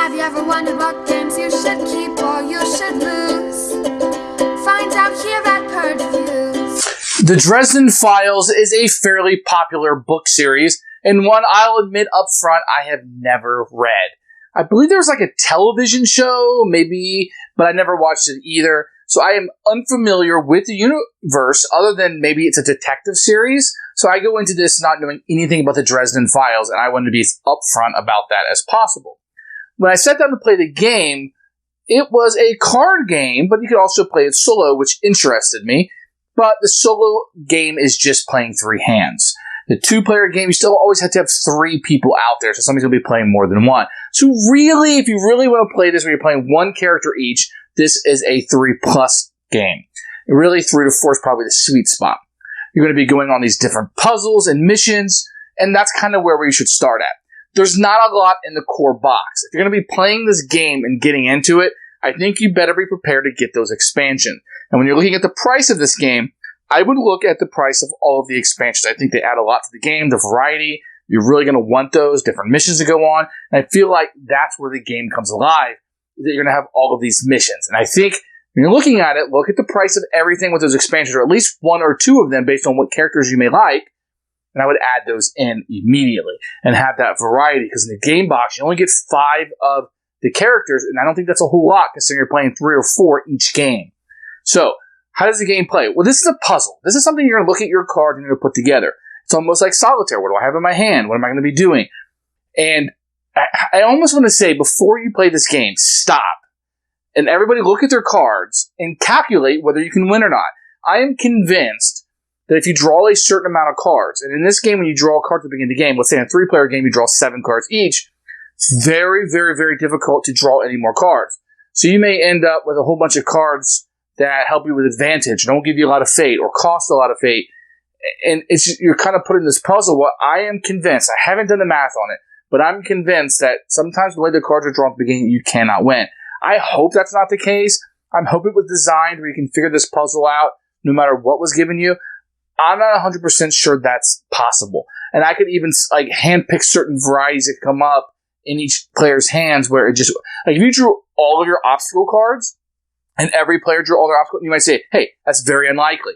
Have you ever wondered what games you should keep or you should lose? Find out here at Purge Reviews. The Dresden Files is a fairly popular book series, and one I'll admit up front I have never read. I believe there was like a television show, maybe, but I never watched it either. So I am unfamiliar with the universe, other than maybe it's a detective series. So I go into this not knowing anything about the Dresden Files, and I wanted to be as upfront about that as possible. When I sat down to play the game, it was a card game, but you could also play it solo, which interested me. But the solo game is just playing three hands. The two-player game, you still always have to have three people out there, so somebody's going to be playing more than one. So really, if you really want to play this where you're playing one character each, this is a 3+ game. Really, 3 to 4 is probably the sweet spot. You're going to be going on these different puzzles and missions, and that's kind of where we should start at. There's not a lot in the core box. If you're going to be playing this game and getting into it, I think you better be prepared to get those expansions. And when you're looking at the price of this game, I would look at the price of all of the expansions. I think they add a lot to the game, the variety. You're really going to want those different missions to go on. And I feel like that's where the game comes alive, that you're going to have all of these missions. And I think when you're looking at it, look at the price of everything with those expansions, or at least one or two of them based on what characters you may like. And I would add those in immediately and have that variety, because in the game box, you only get 5 of the characters, and I don't think that's a whole lot considering you're playing 3 or 4 each game. So, how does the game play? Well, this is a puzzle. This is something you're going to look at your card and you're going to put together. It's almost like solitaire. What do I have in my hand? What am I going to be doing? And I almost want to say, before you play this game, stop. And everybody look at their cards and calculate whether you can win or not. I am convinced that if you draw a certain amount of cards, and in this game, when you draw a card at the beginning of the game, let's say in a 3-player game, you draw 7 cards each, it's very, very, very difficult to draw any more cards. So you may end up with a whole bunch of cards that help you with advantage, don't give you a lot of fate, or cost a lot of fate. And you're kind of put in this puzzle. Well, I am convinced, I haven't done the math on it, but I'm convinced that sometimes the way the cards are drawn at the beginning, you cannot win. I hope that's not the case. I'm hoping it was designed where you can figure this puzzle out no matter what was given you. I'm not 100% sure that's possible. And I could even handpick certain varieties that come up in each player's hands where it just, if you drew all of your obstacle cards and every player drew all their obstacles, you might say, hey, that's very unlikely.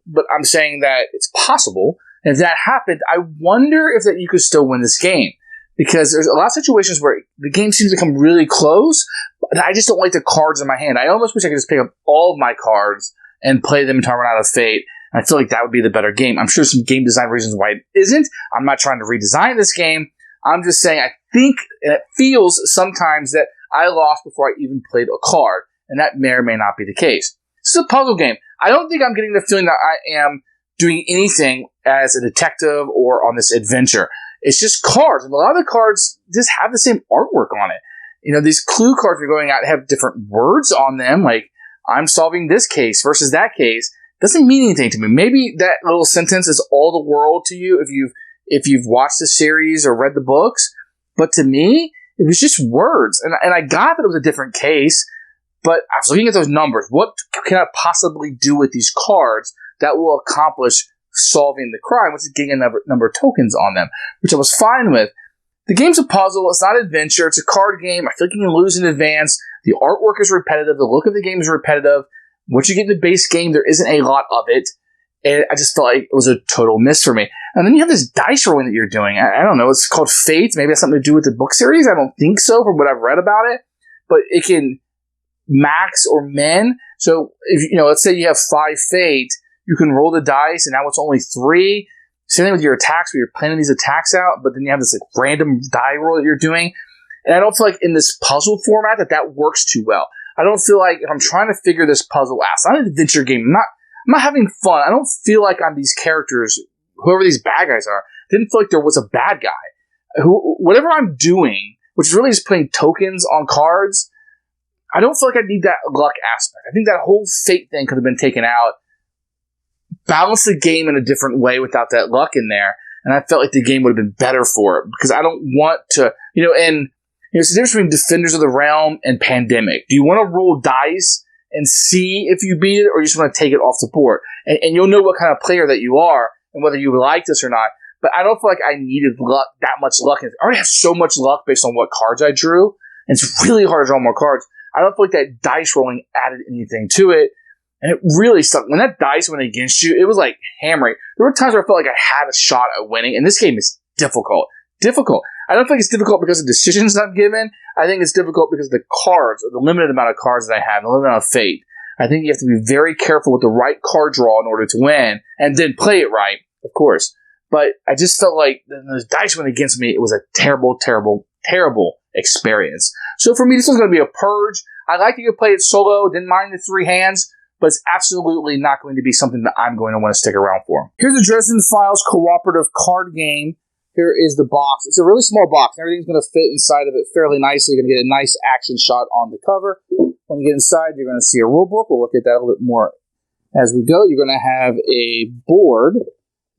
But I'm saying that it's possible. And if that happened, I wonder if that you could still win this game. Because there's a lot of situations where the game seems to come really close, but I just don't like the cards in my hand. I almost wish I could just pick up all of my cards and play them until I run out of fate. I feel like that would be the better game. I'm sure some game design reasons why it isn't. I'm not trying to redesign this game. I'm just saying I think, and it feels sometimes that I lost before I even played a card, and that may or may not be the case. This is a puzzle game. I don't think I'm getting the feeling that I am doing anything as a detective or on this adventure. It's just cards, and a lot of the cards just have the same artwork on it. You know, these clue cards we're going out have different words on them, like I'm solving this case versus that case. Doesn't mean anything to me. Maybe that little sentence is all the world to you if you've watched the series or read the books. But to me, it was just words. And I got that it was a different case, but I was looking at those numbers. What can I possibly do with these cards that will accomplish solving the crime, which is getting a number of tokens on them, which I was fine with. The game's a puzzle. It's not adventure. It's a card game. I feel like you can lose in advance. The artwork is repetitive. The look of the game is repetitive. Once you get in the base game, there isn't a lot of it. And I just felt like it was a total miss for me. And then you have this dice rolling that you're doing. I don't know. It's called Fate. Maybe it has something to do with the book series. I don't think so from what I've read about it. But it can max or min. So, if let's say you have 5 Fate, you can roll the dice, and now it's only 3. Same thing with your attacks, where you're planning these attacks out, but then you have this random die roll that you're doing. And I don't feel like in this puzzle format that works too well. I don't feel like if I'm trying to figure this puzzle out, it's not an adventure game. I'm not having fun. I don't feel like I'm these characters, whoever these bad guys are. I didn't feel like there was a bad guy. Whatever I'm doing, which is really just putting tokens on cards, I don't feel like I need that luck aspect. I think that whole fate thing could have been taken out. Balance the game in a different way without that luck in there. And I felt like the game would have been better for it, because I don't want to, it's the difference between Defenders of the Realm and Pandemic. Do you want to roll dice and see if you beat it, or you just want to take it off the board? And you'll know what kind of player that you are and whether you like this or not. But I don't feel like I needed luck, that much luck. I already have so much luck based on what cards I drew and it's really hard to draw more cards. I don't feel like that dice rolling added anything to it, and it really sucked. When that dice went against you, it was like hammering. There were times where I felt like I had a shot at winning, and this game is difficult. Difficult. I don't think it's difficult because of decisions I'm given. I think it's difficult because of the cards, or the limited amount of cards that I have, the limited amount of fate. I think you have to be very careful with the right card draw in order to win, and then play it right, of course. But I just felt like when those dice went against me, it was a terrible, terrible, terrible experience. So for me, this was going to be a Purge. I like to play it solo, didn't mind the 3 hands, but it's absolutely not going to be something that I'm going to want to stick around for. Here's the Dresden Files cooperative card game. Here is the box. It's a really small box. Everything's going to fit inside of it fairly nicely. You're going to get a nice action shot on the cover. When you get inside, you're going to see a rule book. We'll look at that a little bit more as we go. You're going to have a board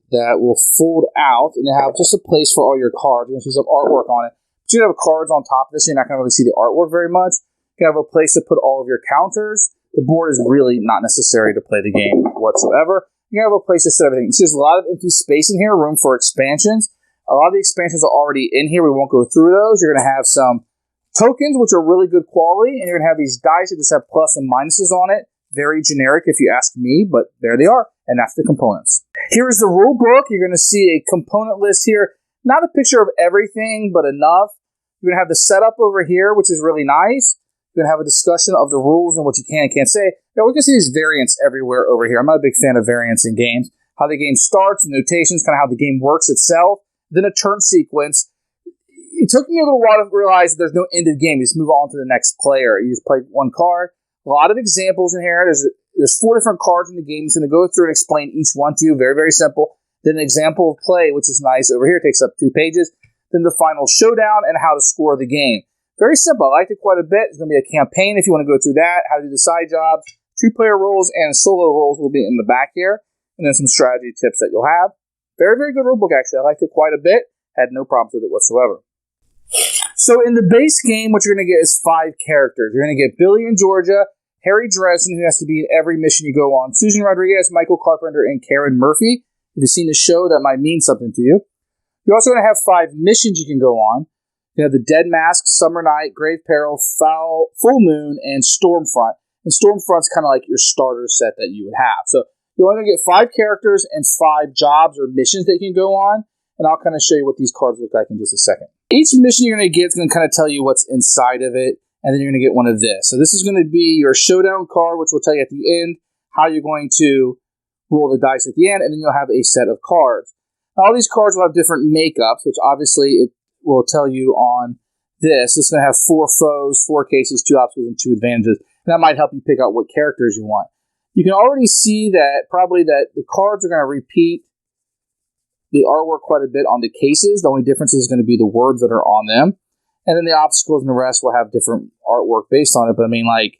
that will fold out, and you have just a place for all your cards. You're going to see some artwork on it. But you have cards on top of this, so you're not going to really see the artwork very much. You have a place to put all of your counters. The board is really not necessary to play the game whatsoever. You have a place to set everything. So there's a lot of empty space in here, room for expansions. A lot of the expansions are already in here. We won't go through those. You're going to have some tokens, which are really good quality, and you're going to have these dice that just have plus and minuses on it. Very generic, if you ask me, but there they are, and that's the components. Here is the rule book. You're going to see a component list here. Not a picture of everything, but enough. You're going to have the setup over here, which is really nice. You're going to have a discussion of the rules and what you can and can't say. Now, we can see these variants everywhere over here. I'm not a big fan of variants in games. How the game starts, the notations, kind of how the game works itself. Then a turn sequence. It took me a little while to realize that there's no end of the game. You just move on to the next player. You just play one card. A lot of examples in here. There's 4 different cards in the game. It's going to go through and explain each one to you. Very, very simple. Then an example of play, which is nice. Over here, it takes up 2 pages. Then the final showdown and how to score the game. Very simple. I liked it quite a bit. There's going to be a campaign if you want to go through that. How to do the side jobs. 2-player roles and solo roles will be in the back here. And then some strategy tips that you'll have. Very, very good rulebook, actually. I liked it quite a bit. Had no problems with it whatsoever. So in the base game, what you're going to get is 5 characters. You're going to get Billy in Georgia, Harry Dresden, who has to be in every mission you go on, Susan Rodriguez, Michael Carpenter, and Karen Murphy. If you've seen the show, that might mean something to you. You're also going to have 5 missions you can go on. You have the Dead Mask, Summer Night, Grave Peril, Full Moon, and Stormfront. And Stormfront's kind of like your starter set that you would have. So you're only going to get 5 characters and 5 jobs or missions that you can go on. And I'll kind of show you what these cards look like in just a second. Each mission you're going to get is going to kind of tell you what's inside of it. And then you're going to get one of this. So this is going to be your showdown card, which will tell you at the end how you're going to roll the dice at the end. And then you'll have a set of cards. Now, all these cards will have different makeups, which obviously it will tell you on this. It's going to have 4 foes, 4 cases, 2 obstacles, and 2 advantages. And that might help you pick out what characters you want. You can already see that probably that the cards are going to repeat the artwork quite a bit on the cases. The only difference is going to be the words that are on them. And then the obstacles and the rest will have different artwork based on it. But I mean, like,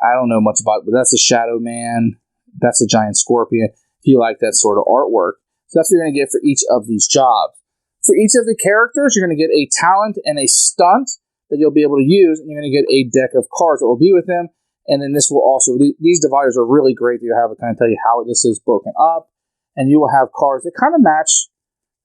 I don't know much about it, but that's a Shadow Man. That's a giant scorpion. If you like that sort of artwork. So that's what you're going to get for each of these jobs. For each of the characters, you're going to get a talent and a stunt that you'll be able to use. And you're going to get a deck of cards that will be with them. And then this will also, these dividers are really great. They'll have it kind of tell you how this is broken up. And you will have cards that kind of match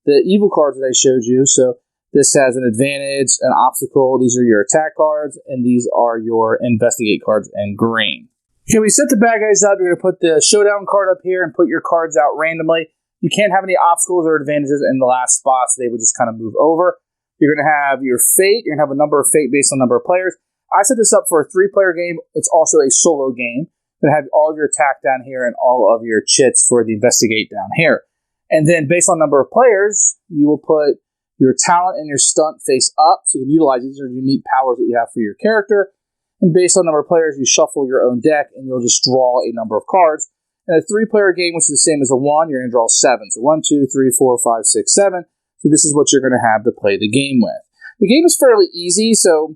the evil cards that I showed you. So this has an advantage, an obstacle. These are your attack cards. And these are your investigate cards in green. Okay, we set the bad guys up. You're going to put the showdown card up here and put your cards out randomly. You can't have any obstacles or advantages in the last spots. They would just kind of move over. You're going to have your fate. You're going to have a number of fate based on number of players. I set this up for a 3-player game. It's also a solo game. You're going to have all of your attack down here and all of your chits for the investigate down here. And then based on number of players, you will put your talent and your stunt face up. So you can utilize these are unique powers that you have for your character. And based on number of players, you shuffle your own deck and you'll just draw a number of cards. In a 3-player game, which is the same as a 1, you're going to draw 7. So 1, 2, 3, 4, 5, 6, 7. So this is what you're going to have to play the game with. The game is fairly easy, so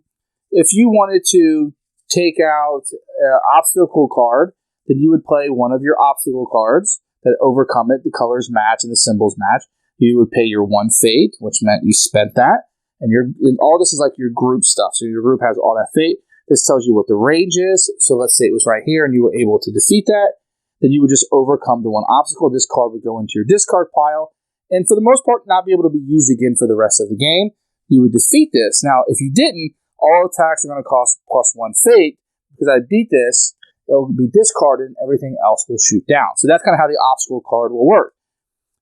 if you wanted to take out an obstacle card, then you would play one of your obstacle cards that overcome it. The colors match and the symbols match. You would pay your 1 fate, which meant you spent that. And all this is like your group stuff. So your group has all that fate. This tells you what the range is. So let's say it was right here and you were able to defeat that. Then you would just overcome the 1 obstacle. This card would go into your discard pile. And for the most part, not be able to be used again for the rest of the game. You would defeat this. Now, if you didn't, all attacks are going to cost +1 fate. Because I beat this, it'll be discarded and everything else will shoot down. So that's kind of how the obstacle card will work.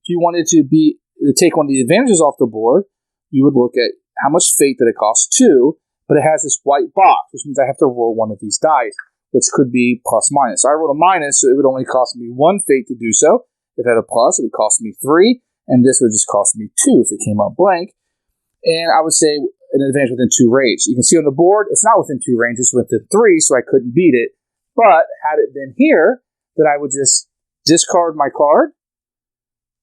If you wanted to take one of the advantages off the board, you would look at how much fate that it costs 2, but it has this white box, which means I have to roll one of these dice, which could be plus minus. So I rolled a minus, so it would only cost me 1 fate to do so. If it had a plus, it would cost me 3, and this would just cost me 2 if it came up blank. And I would say an advantage within 2 range. You can see on the board, it's not within 2 range, it's within 3, so I couldn't beat it. But had it been here, then I would just discard my card,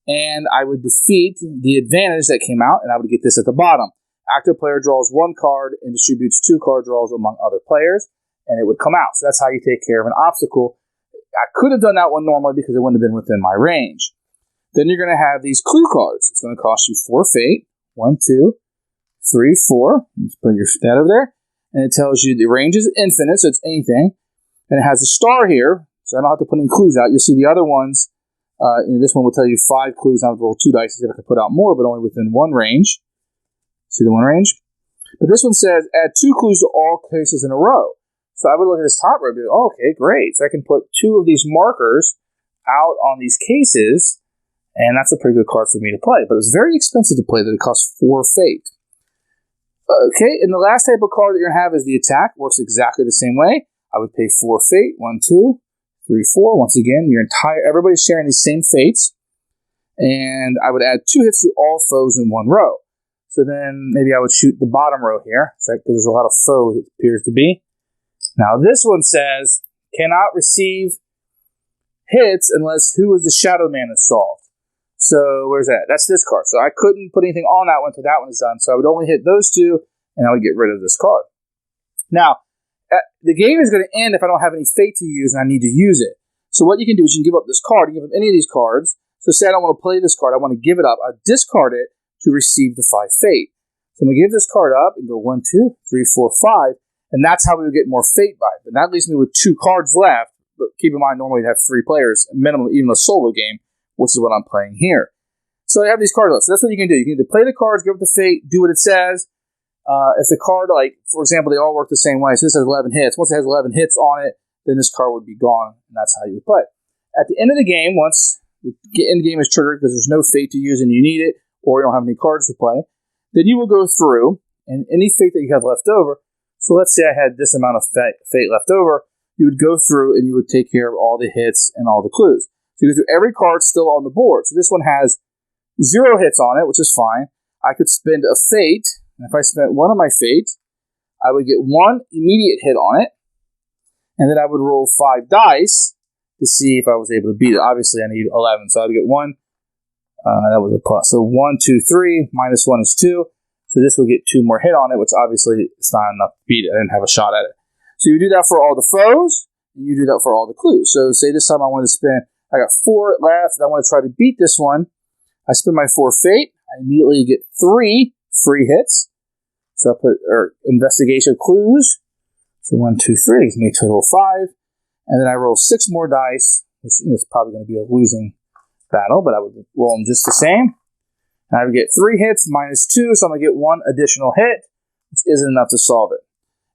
and I would defeat the advantage that came out, and I would get this at the bottom. Active player draws 1 card and distributes 2 card draws among other players, and it would come out. So that's how you take care of an obstacle. I could have done that one normally because it wouldn't have been within my range. Then you're going to have these clue cards. It's going to cost you 4 fate. 1, 2, 3, 4. Let's put your that over there. And it tells you the range is infinite, so it's anything. And it has a star here, so I don't have to put any clues out. You'll see the other ones. This one will tell you 5 clues. I would roll 2 dice to see if I can put out more, but only within 1 range. See the 1 range? But this one says, add 2 clues to all cases in a row. So I would look at this top row and be like, oh, okay, great. So I can put 2 of these markers out on these cases, and that's a pretty good card for me to play. But it's very expensive to play that it costs 4 fate. Okay, and the last type of card that you're going to have is the attack. Works exactly the same way. I would pay 4 fate. 1, 2, 3, 4. Once again, everybody's sharing these same fates. And I would add 2 hits to all foes in 1 row. So then maybe I would shoot the bottom row here, because there's a lot of foes, it appears to be. Now this one says, cannot receive hits unless Who is the Shadow Man is solved. So where's that? That's this card. So I couldn't put anything on that one until that one is done. So I would only hit those 2, and I would get rid of this card. Now, the game is going to end if I don't have any fate to use and I need to use it. So what you can do is you can give up this card. You can give up any of these cards. So say I don't want to play this card. I want to give it up. I discard it to receive the 5 fate. So I'm going to give this card up and go 1, 2, 3, 4, 5. And that's how we would get more fate by it. And that leaves me with 2 cards left. But keep in mind, normally you have 3 players, minimum, even a solo game, which is what I'm playing here. So I have these cards left. So that's what you can do. You can either play the cards, give up the fate, do what it says. If the card, like, for example, they all work the same way. So this has 11 hits. Once it has 11 hits on it, then this card would be gone, and that's how you would play. At the end of the game, once the end game is triggered because there's no fate to use and you need it, or you don't have any cards to play, then you will go through, and any fate that you have left over, so let's say I had this amount of fate left over, you would go through and you would take care of all the hits and all the clues. So you go through every card still on the board. So this one has 0 hits on it, which is fine. I could spend a fate, and if I spent 1 of my fate, I would get 1 immediate hit on it, and then I would roll 5 dice to see if I was able to beat it. Obviously, I need 11, so I would get 1. That was a plus. So 1, 2, 3, minus 1 is 2. So this will get 2 more hit on it, which obviously it's not enough to beat it. I didn't have a shot at it. So you do that for all the foes, and you do that for all the clues. So say this time I want to spend, I got 4 left, and I want to try to beat this one. I spend my 4 fate. I immediately get 3 free hits. So I put investigation clues. So 1, 2, 3 gives me a total of 5. And then I roll 6 more dice, which is probably going to be a losing battle, but I would roll them just the same. And I would get 3 hits minus 2, so I'm going to get 1 additional hit, which isn't enough to solve it.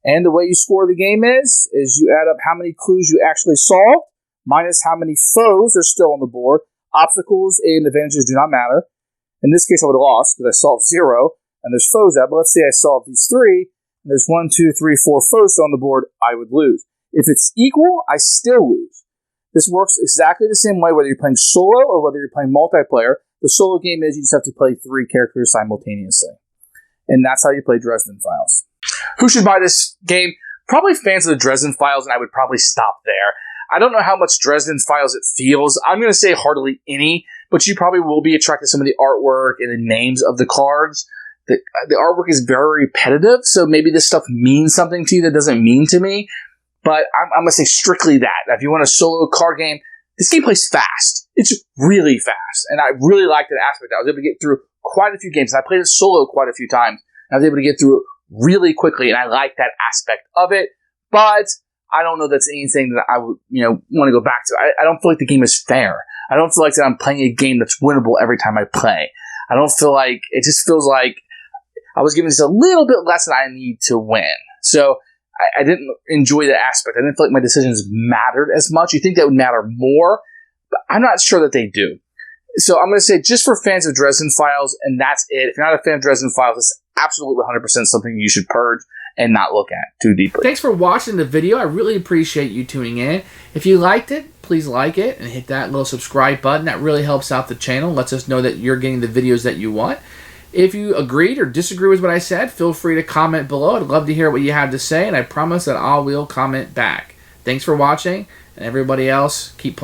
And the way you score the game is you add up how many clues you actually solved, minus how many foes are still on the board. Obstacles and advantages do not matter. In this case, I would have lost because I solved 0, and there's foes out. But let's say I solved these 3, and there's 1, 2, 3, 4 foes still on the board, I would lose. If it's equal, I still lose. This works exactly the same way whether you're playing solo or whether you're playing multiplayer. The solo game is you just have to play 3 characters simultaneously. And that's how you play Dresden Files. Who should buy this game? Probably fans of the Dresden Files, and I would probably stop there. I don't know how much Dresden Files it feels. I'm going to say hardly any, but you probably will be attracted to some of the artwork and the names of the cards. The artwork is very repetitive, so maybe this stuff means something to you that doesn't mean to me. But I'm going to say strictly that. If you want a solo card game, this game plays fast. It's really fast. And I really like that aspect. I was able to get through quite a few games. And I played it solo quite a few times. I was able to get through it really quickly. And I like that aspect of it. But I don't know that's anything that I would, want to go back to. I don't feel like the game is fair. I don't feel like that I'm playing a game that's winnable every time I play. I don't feel like, it just feels like I was given just a little bit less than I need to win. So I didn't enjoy that aspect. I didn't feel like my decisions mattered as much. You think that would matter more, but I'm not sure that they do. So I'm going to say just for fans of Dresden Files, and that's it. If you're not a fan of Dresden Files, it's absolutely 100% something you should purge and not look at too deeply. Thanks for watching the video. I really appreciate you tuning in. If you liked it, please like it and hit that little subscribe button. That really helps out the channel, lets us know that you're getting the videos that you want. If you agreed or disagree with what I said, feel free to comment below. I'd love to hear what you have to say, and I promise that I will comment back. Thanks for watching, and everybody else, keep playing.